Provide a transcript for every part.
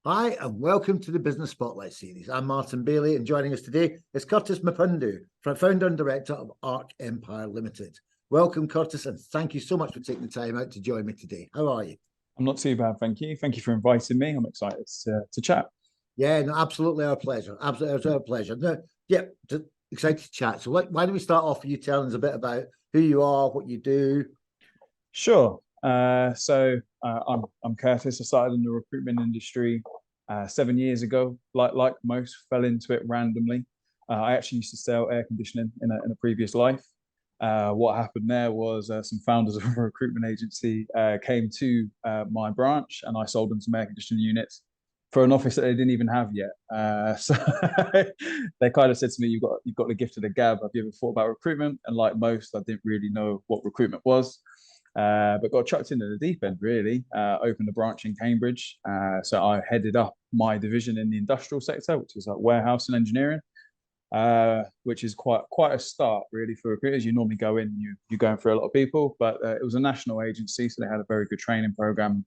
Hi, and welcome to the Business Spotlight series. I'm Martin Bailey, and joining us today is Kurtis Mpundu, founder and director of Ark Empire Limited. Welcome, Kurtis, and thank you so much for taking the time out to join me today. How are you? I'm not too bad, thank you. Thank you for inviting me. I'm excited to chat. Yeah, no, absolutely our pleasure. Absolutely our pleasure. No, yeah, excited to chat. So why don't we start off with you telling us a bit about who you are, what you do? Sure. I'm Kurtis. I started in the recruitment industry 7 years ago. Like most, fell into it randomly. I actually used to sell air conditioning in a previous life. What happened there was some founders of a recruitment agency came to my branch, and I sold them some air conditioning units for an office that they didn't even have yet. So they kind of said to me, "You've got the gift of the gab. Have you ever thought about recruitment?" And like most, I didn't really know what recruitment was. But got chucked into the deep end, really. Opened a branch in Cambridge. So I headed up my division in the industrial sector, which is like warehouse and engineering, which is quite a start, really, for recruiters. You normally go in, you're going through a lot of people, but it was a national agency, so they had a very good training program,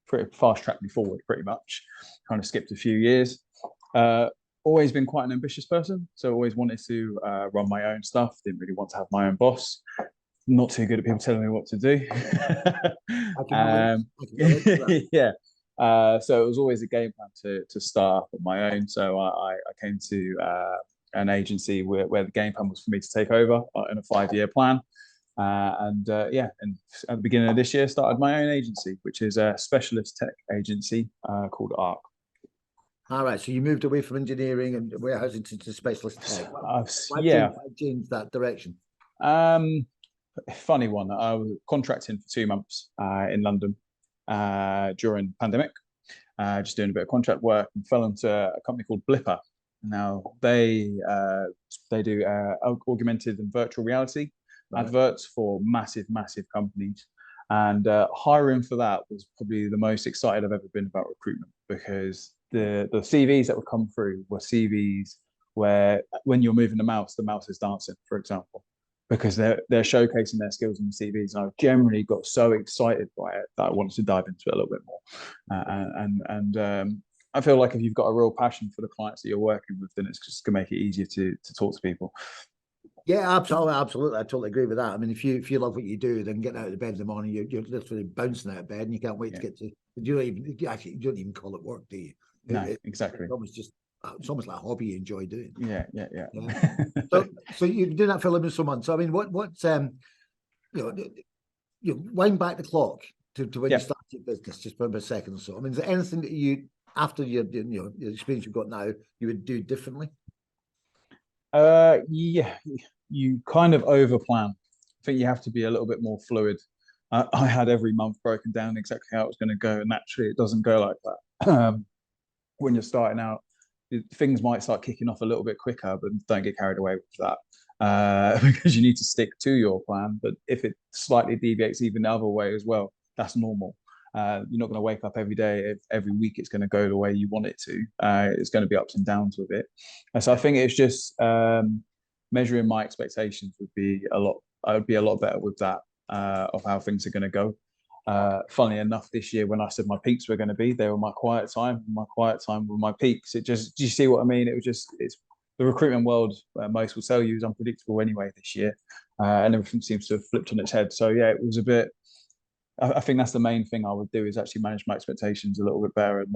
pretty fast tracked me forward, pretty much. Kind of skipped a few years. Always been quite an ambitious person, so always wanted to run my own stuff. Didn't really want to have my own boss. Not too good at people telling me what to do. Yeah. So it was always a game plan to start up on my own. So I came to an agency where the game plan was for me to take over in a 5-year plan. And at the beginning of this year, started my own agency, which is a specialist tech agency called Ark. All right, so you moved away from engineering and warehousing to specialist tech. Why change that direction? Funny one. I was contracting for 2 months in London during the pandemic, just doing a bit of contract work, and fell into a company called Blipper. Now they do augmented and virtual reality adverts for massive companies, and hiring for that was probably the most excited I've ever been about recruitment, because the CVs that would come through were CVs where when you're moving the mouse is dancing, for example, because they're showcasing their skills in the CVs. And I generally got so excited by it that I wanted to dive into it a little bit more. I feel like if you've got a real passion for the clients that you're working with, then it's just gonna make it easier to talk to people. Yeah, absolutely. I totally agree with that. I mean, if you love what you do, then getting out of the bed in the morning, you're literally bouncing out of bed, and you can't wait to get to. You don't even call it work, do you? No, exactly. It's almost like a hobby you enjoy doing. Yeah. So you're doing that for 11 months. So I mean, what's you wind back the clock to when you started your business, just for a second or so. I mean, is there anything that you, after your the experience you've got now, you would do differently? You kind of overplan. I think you have to be a little bit more fluid. I had every month broken down exactly how it was going to go, and naturally it doesn't go like that. When you're starting out, things might start kicking off a little bit quicker, but don't get carried away with that, because you need to stick to your plan. But if it slightly deviates even the other way as well, that's normal. You're not going to wake up every day, every week it's going to go the way you want it to. It's going to be ups and downs with it. And so I think it's just measuring my expectations would be a lot. I would be a lot better with that, of how things are going to go. Funnily enough, this year when I said my peaks were going to be, they were my quiet time. My quiet time were my peaks. Do you see what I mean? It's the recruitment world. Most will tell you is unpredictable anyway this year, and everything seems to have flipped on its head. So yeah, it was a bit. I think that's the main thing I would do, is actually manage my expectations a little bit better and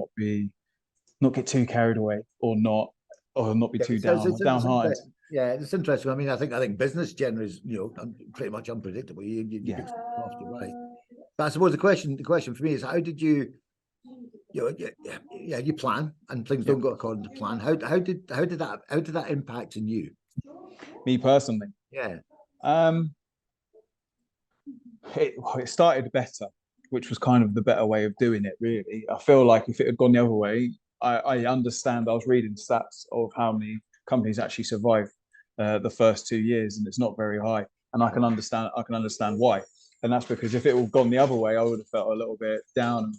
not get too carried away, or not be too downhearted. Yeah, it's interesting. I mean, I think business generally is pretty much unpredictable. You pick stuff off, you're right. But I suppose the question for me is, how did you plan and things don't go according to plan. How did that impact on you? Me personally? Yeah. It started better, which was kind of the better way of doing it, really. I feel like if it had gone the other way, I understand. I was reading stats of how many companies actually survive the first 2 years, and it's not very high. And I can understand why. And that's because if it had gone the other way, I would have felt a little bit down.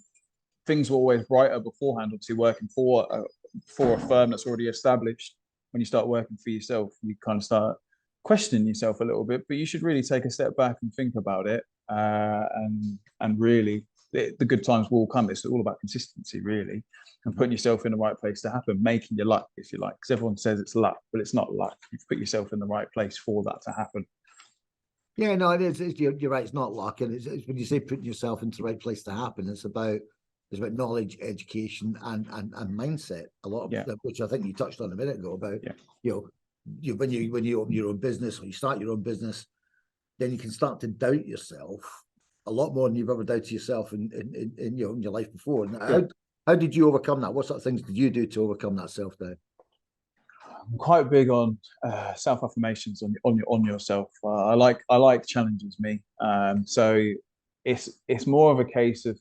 Things were always brighter beforehand. Obviously, working for a firm that's already established. When you start working for yourself, you kind of start questioning yourself a little bit. But you should really take a step back and think about it, and really the good times will come. It's all about consistency, really, and putting yourself in the right place to happen, making your luck, if you like, because everyone says it's luck, but it's not luck. You've put yourself in the right place for that to happen. Yeah, no, it is. You're right. It's not luck, and it's when you say putting yourself into the right place to happen. It's about knowledge, education, and mindset. A lot of which I think you touched on a minute ago about when you open your own business or you start your own business, then you can start to doubt yourself a lot more than you've ever doubted yourself in your life before. And how did you overcome that? What sort of things did you do to overcome that self-doubt? I'm quite big on self affirmations on yourself. I like challenges, me. So it's more of a case of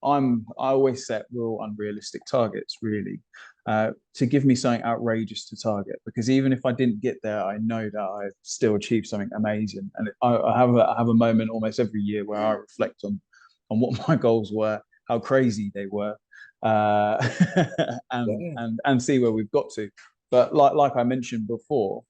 I always set real unrealistic targets, really, to give me something outrageous to target. Because even if I didn't get there, I know that I still achieved something amazing. And I have a moment almost every year where I reflect on what my goals were, how crazy they were, and see where we've got to. But like I mentioned before,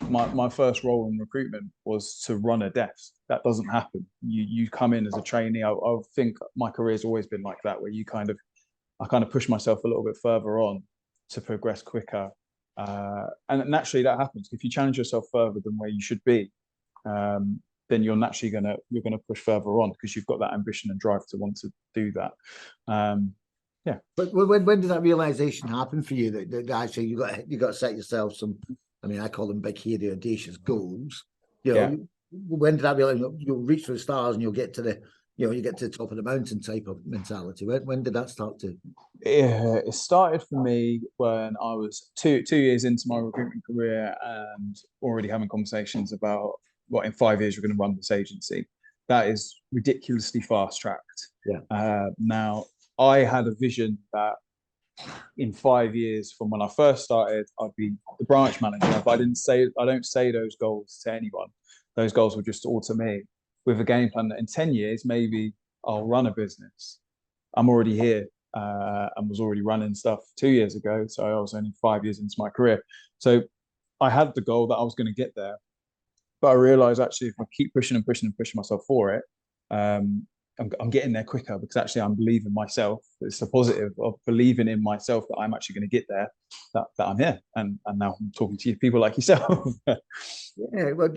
my first role in recruitment was to run a desk. That doesn't happen. You come in as a trainee. I think my career's always been like that, where I kind of push myself a little bit further on to progress quicker. And naturally that happens. If you challenge yourself further than where you should be, then you're naturally gonna push further on because you've got that ambition and drive to want to do that. Yeah. But when did that realization happen for you that actually you got to set yourself some, I mean, I call them big, hairy, audacious goals. When did that realize you'll reach for the stars and you'll get to the top of the mountain type of mentality? When did that start to? It started for me when I was two years into my recruitment career and already having conversations about what in 5 years we're going to run this agency. That is ridiculously fast tracked. Yeah. Now I had a vision that in 5 years from when I first started, I'd be the branch manager. But I don't say those goals to anyone. Those goals were just all to me with a game plan that in 10 years, maybe I'll run a business. I'm already here and was already running stuff 2 years ago. So I was only 5 years into my career. So I had the goal that I was going to get there. But I realized actually if I keep pushing and pushing and pushing myself for it, I'm getting there quicker because actually I'm believing myself. It's a positive of believing in myself that I'm actually going to get there, that I'm here. And now I'm talking to you, people like yourself. Yeah, well,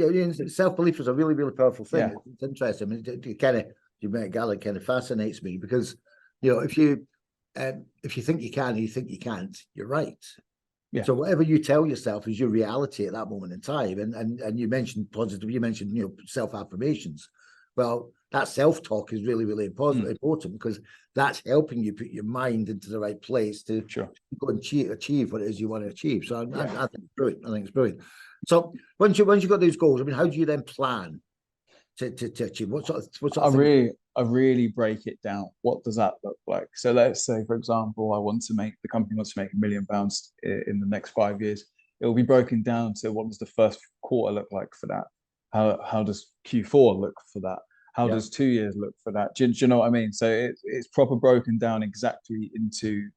self-belief is a really, really powerful thing. Yeah. It's interesting. I mean, you met a guy that kind of fascinates me because, if you think you can and you think you can't, you're right. Yeah. So whatever you tell yourself is your reality at that moment in time. And you mentioned positive, you mentioned, self-affirmations. Well, that self-talk is really, really important because that's helping you put your mind into the right place to go and achieve what it is you want to achieve. So I think it's brilliant. I think it's brilliant. So once you got those goals, I mean, how do you then plan to achieve? What sort of I really break it down. What does that look like? So let's say, for example, the company wants to make £1 million in the next 5 years. It will be broken down to what does the first quarter look like for that? How does Q4 look for that? How does 2 years look for that? Do you know what I mean? So it's proper broken down exactly into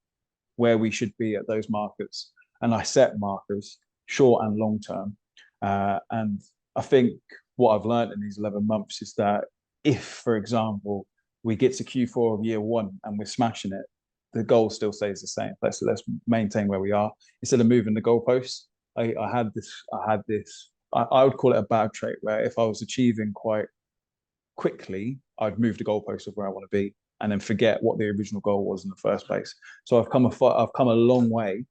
where we should be at those markers. And I set markers, short and long term. And I think what I've learned in these 11 months is that if, for example, we get to Q4 of year one and we're smashing it, the goal still stays the same. Let's maintain where we are instead of moving the goalposts. I would call it a bad trait where if I was achieving quite quickly, I'd move the goalpost of where I want to be and then forget what the original goal was in the first place. So I've come a long way,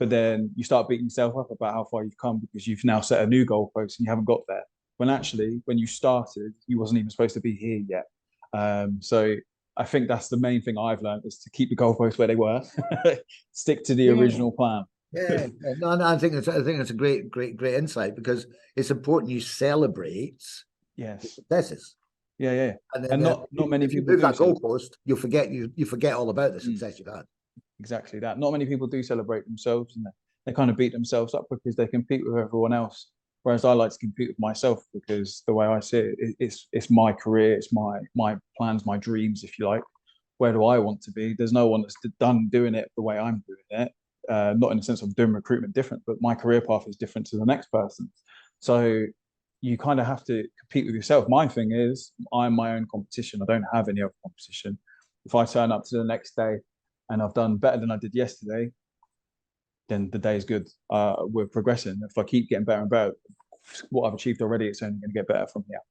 but then you start beating yourself up about how far you've come because you've now set a new goalpost and you haven't got there. When actually, when you started, you wasn't even supposed to be here yet. So I think that's the main thing I've learned is to keep the goalposts where they were, stick to the original plan. Yeah, no, I think it's a great insight because it's important you celebrate successes. Yeah. And not many if you people move that goalpost, you forget all about the success you've had. Exactly that. Not many people do celebrate themselves, and they kind of beat themselves up because they compete with everyone else. Whereas I like to compete with myself because the way I see it, it's my career, it's my plans, my dreams, if you like. Where do I want to be? There's no one that's done doing it the way I'm doing it. Not in the sense of doing recruitment different, but my career path is different to the next person. So you kind of have to compete with yourself. My thing is I'm my own competition. I don't have any other competition. If I turn up to the next day and I've done better than I did yesterday, then the day is good. We're progressing. If I keep getting better and better, what I've achieved already, it's only going to get better from here.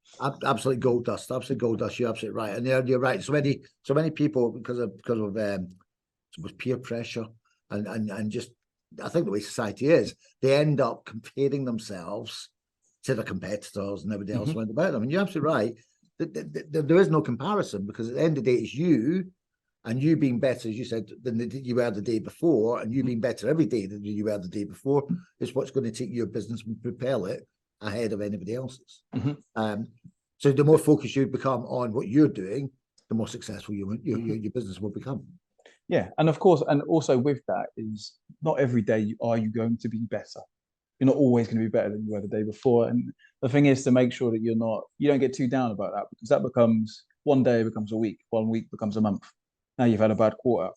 Absolutely gold dust. Absolutely gold dust. You're absolutely right, and you're right. So many people because of peer pressure and just I think the way society is, they end up comparing themselves to the competitors and everybody else around about them. And you're absolutely right. There is no comparison because at the end of the day, it's you and you being better, as you said, than you were the day before, and you being better every day than you were the day before is what's going to take your business and propel it ahead of anybody else's. So the more focused you become on what you're doing, the more successful your business will become. Yeah, and of course, and also with that is not every day are you going to be better. You're not always going to be better than you were the day before. And the thing is to make sure that you don't get too down about that, because that becomes one day becomes a week, 1 week becomes a month. Now you've had a bad quarter.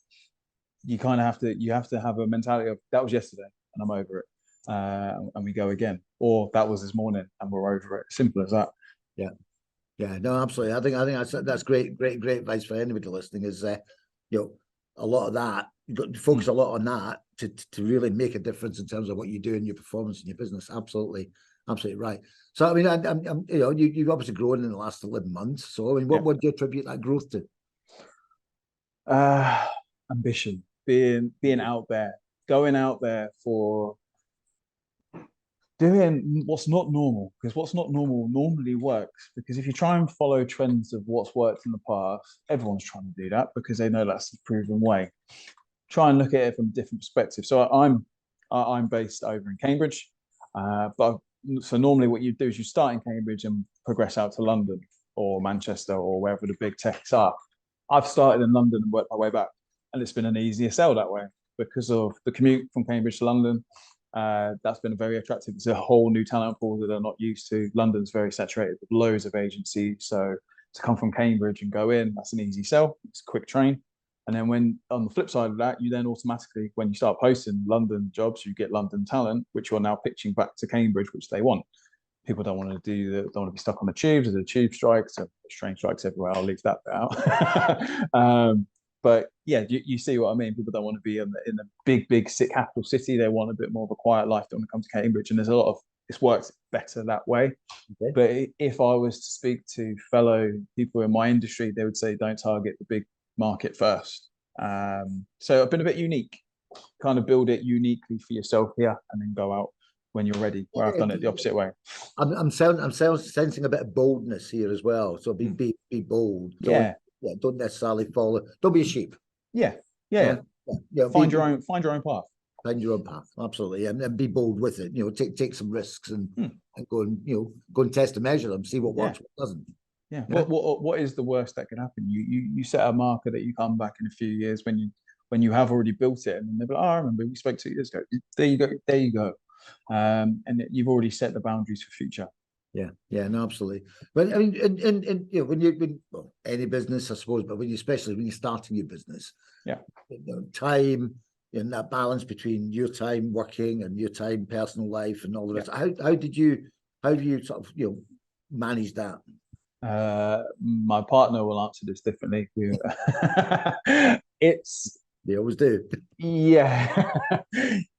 You kind of have to have a mentality of that was yesterday and I'm over it, and we go again. Or that was this morning and we're over it. Simple as that. Yeah, yeah, no, absolutely. I think that's great advice for anybody listening. Is a lot of that you've got to focus a lot on that to really make a difference in terms of what you do in your performance in your business. Absolutely right. So I mean, you've obviously grown in the last 11 months. So I mean, what would you attribute that growth to? Ambition, being out there, going out there for doing what's not normal, because what's not normal normally works. Because if you try and follow trends of what's worked in the past, everyone's trying to do that because they know that's the proven way. Try and look at it from a different perspective. So I'm based over in Cambridge, so normally what you do is you start in Cambridge and progress out to London or Manchester or wherever the big techs are. I've started in London and worked my way back, and it's been an easier sell that way because of the commute from Cambridge to London. That's been very attractive. It's a whole new talent pool that they're not used to. London's very saturated with loads of agencies, so to come from Cambridge and go in, that's an easy sell. It's a quick train. And then when on the flip side of that, you then automatically, when you start posting London jobs, you get London talent, which you're now pitching back to Cambridge, which they want. People don't want to don't want to be stuck on the tubes. There's a tube strikes, train strikes everywhere. I'll leave that bit out. But yeah, you see what I mean. People don't want to be in the big capital city. They want a bit more of a quiet life. They want to come to Cambridge, and there's a lot of it's worked better that way. Okay. But if I was to speak to fellow people in my industry, they would say don't target the big market first. So I've been a bit unique. Kind of build it uniquely for yourself here, and then go out when you're ready. Where I've done it the opposite way. I'm sensing a bit of boldness here as well. So be bold. Don't necessarily follow. Don't be a sheep. Yeah. Find your own path. Find your own path. Absolutely, and be bold with it. Take some risks and go and test and measure them. See what works, what doesn't. Yeah. What is the worst that can happen? You set a marker that you come back in a few years when you have already built it, and they'll be like, I remember we spoke 2 years ago. There you go. And you've already set the boundaries for future. Yeah, no, absolutely. But I mean, and when any business, I suppose, but especially when you're starting your business, time and that balance between your time working and your time personal life and all the rest. How do you sort of manage that? My partner will answer this differently. They always do. Yeah,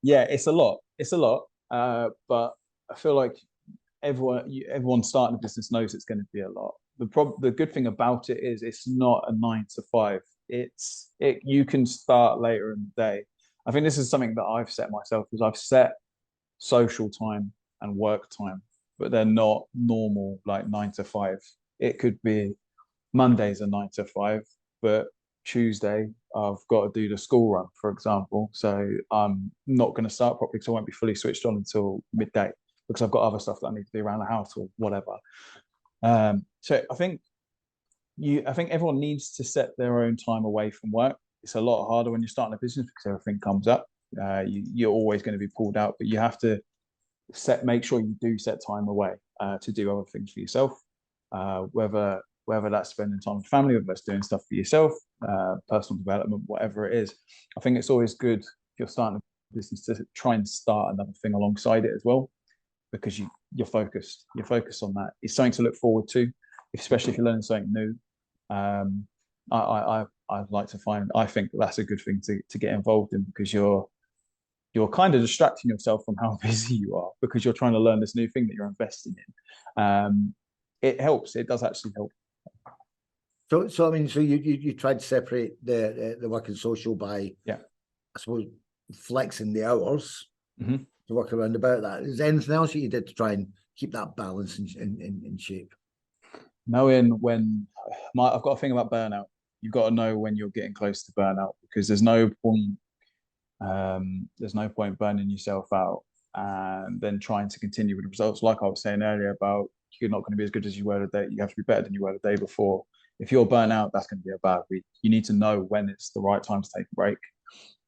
it's a lot. But I feel like everyone starting a business knows it's going to be a lot. The good thing about it is it's not a 9 to 5. You can start later in the day. I think this is something that I've set myself, because I've set social time and work time, but they're not normal like 9 to 5. It could be Monday's a 9 to 5, but Tuesday I've got to do the school run, for example. So I'm not going to start properly because I won't be fully switched on until midday, because I've got other stuff that I need to do around the house or whatever. So I think everyone needs to set their own time away from work. It's a lot harder when you're starting a business because everything comes up. You're always going to be pulled out, but you have to make sure you do set time away to do other things for yourself, whether that's spending time with family, whether that's doing stuff for yourself, personal development, whatever it is. I think it's always good if you're starting a business to try and start another thing alongside it as well, because you're focused on that. It's something to look forward to, especially if you're learning something new. I'd like to find. I think that's a good thing to get involved in, because you're kind of distracting yourself from how busy you are, because you're trying to learn this new thing that you're investing in. It helps. It does actually help. So I mean, so you tried to separate the work and social by, Yeah, I suppose, flexing the hours mm-hmm. to work around about that. Is there anything else that you did to try and keep that balance in shape? Knowing when I've got a thing about burnout. You've got to know when you're getting close to burnout, because there's no point burning yourself out and then trying to continue with the results. Like I was saying earlier about, you're not going to be as good as you were the day. You have to be better than you were the day before. If you're burnt out, that's going to be a bad week. You need to know when it's the right time to take a break,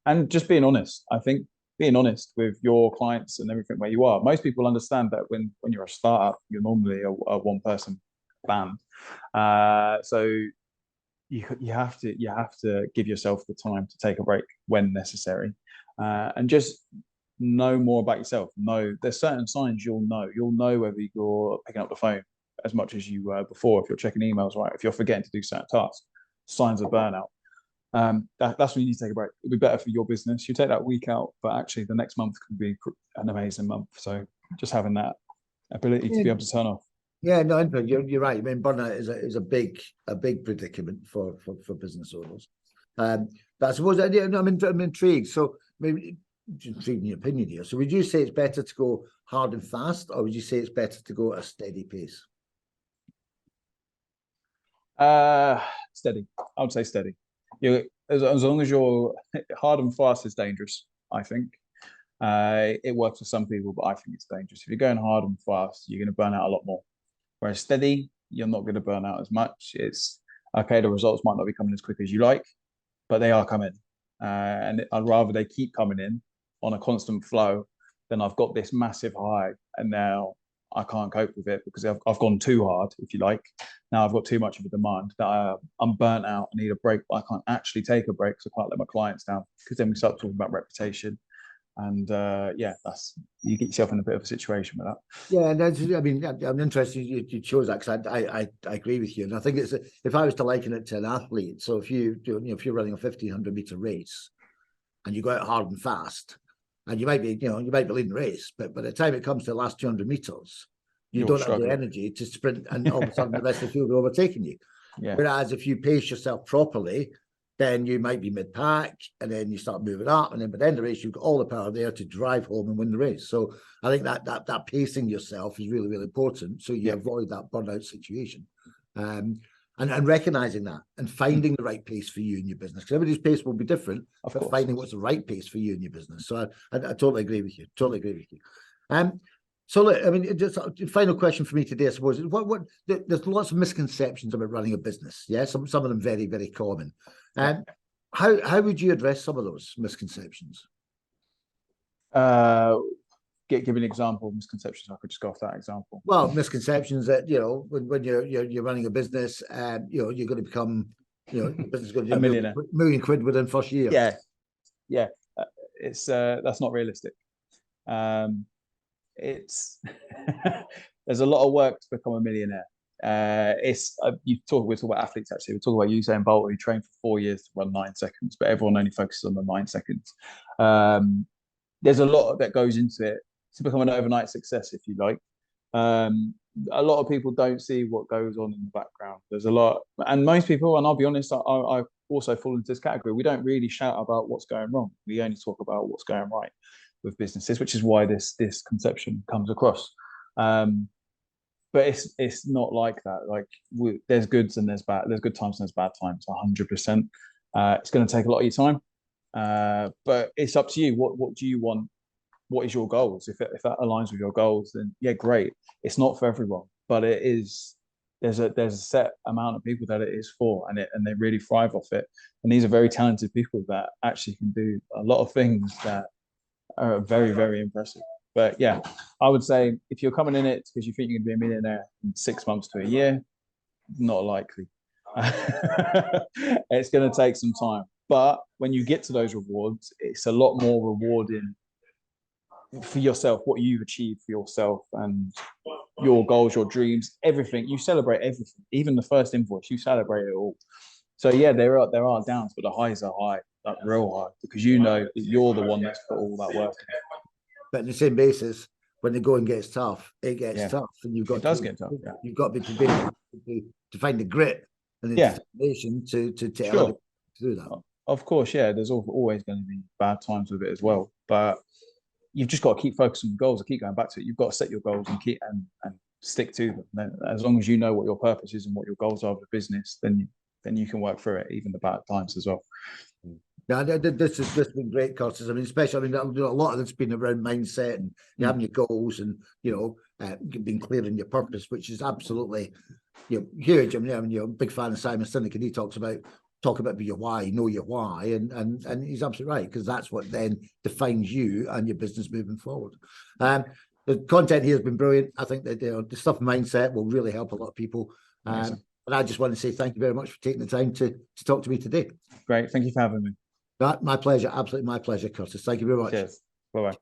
and just being honest. I think being honest with your clients and everything where you are. Most people understand that when you're a startup, you're normally a one person band. So you have to give yourself the time to take a break when necessary, and just know more about yourself. There's certain signs you'll know whether you're picking up the phone as much as you were before, if you're checking emails, right, if you're forgetting to do certain tasks. Signs of burnout. That's when you need to take a break. It'll be better for your business. You take that week out, but actually the next month can be an amazing month. So just having that ability to be able to turn off. Yeah, no, you're right. I mean, burnout is a big predicament for business owners. But I suppose I'm intrigued. So maybe intriguing your opinion here. So would you say it's better to go hard and fast, or would you say it's better to go at a steady pace? Steady. I would say steady. As long as you're hard and fast is dangerous, I think. It works for some people, but I think it's dangerous. If you're going hard and fast, you're going to burn out a lot more. Whereas steady, you're not going to burn out as much. It's okay, the results might not be coming as quick as you like, but they are coming. And I'd rather they keep coming in on a constant flow than I've got this massive high and now I can't cope with it because I've gone too hard, if you like. Now I've got too much of a demand that I'm burnt out. I need a break, but I can't actually take a break because I can't let my clients down, because then we start talking about reputation. And you get yourself in a bit of a situation with that. Yeah, that's, I mean, I'm interested you chose that, because I agree with you, and I think it's, if I was to liken it to an athlete, so if you're running a 1,500-meter race and you go out hard and fast, and you might be leading the race, but by the time it comes to the last 200 meters, you don't have the energy to sprint, and all of a sudden the rest of the field are overtaking you. Yeah. Whereas if you pace yourself properly, then you might be mid-pack, and then you start moving up, and then by the end of the race, you've got all the power there to drive home and win the race. So I think that pacing yourself is really, really important, so you avoid that burnout situation. And recognizing that and finding the right pace for you in your business, because everybody's pace will be different, but finding what's the right pace for you in your business. So I totally agree with you. So look, I mean, just a final question for me today, I suppose, is there's lots of misconceptions about running a business. Yeah, some of them very, very common. How would you address some of those misconceptions? Give an example of misconceptions. I could just go off that example. Well, misconceptions that when you're running a business, you're going to become, your business is going to do a millionaire, £1 million within first year. Yeah. It's that's not realistic. It's there's a lot of work to become a millionaire. We're talking about athletes, actually. We're talking about Usain Bolt, who trained for 4 years to run 9 seconds, but everyone only focuses on the 9 seconds. There's a lot that goes into it to become an overnight success, if you like. A lot of people don't see what goes on in the background. There's a lot, and most people, and I'll be honest, I also fall into this category. We don't really shout about what's going wrong. We only talk about what's going right with businesses, which is why this conception comes across. But it's not like that. Like there's goods and there's bad. There's good times and there's bad times. 100%. It's going to take a lot of your time, but it's up to you. What do you want? What is your goals? If that aligns with your goals, then yeah, great. It's not for everyone, but it is. There's a set amount of people that it is for, and they really thrive off it. And these are very talented people that actually can do a lot of things that are very, very impressive. But yeah, I would say if you're coming in it because you think you're going to be a millionaire in 6 months to a year, not likely. It's going to take some time. But when you get to those rewards, it's a lot more rewarding for yourself, what you've achieved for yourself and your goals, your dreams, everything. You celebrate everything. Even the first invoice, you celebrate it all. So yeah, there are downs, but the highs are high, like real high, because you know that you're the one that's put all that work in. But on the same basis, when the going gets tough, it gets Yeah. tough, and you've got It does get tough. Yeah. you've got to be prepared to find the grit and the Yeah. determination to Sure. elevate through that. Of course, yeah. There's always going to be bad times with it as well, but you've just got to keep focusing on goals and keep going back to it. You've got to set your goals and keep and stick to them. Then, as long as you know what your purpose is and what your goals are for business, then you can work through it, even the bad times as well. Now, this has been great, Curtis. I mean, especially, a lot of it's been around mindset and having your goals and, being clear on your purpose, which is absolutely, huge. I mean, you're a big fan of Simon Sinek, and he talk about your why, know your why, and he's absolutely right, because that's what then defines you and your business moving forward. The content here has been brilliant. I think that the stuff mindset will really help a lot of people. And I just want to say thank you very much for taking the time to talk to me today. Great. Thank you for having me. My pleasure. Absolutely my pleasure, Curtis. Thank you very much. Cheers. Bye-bye.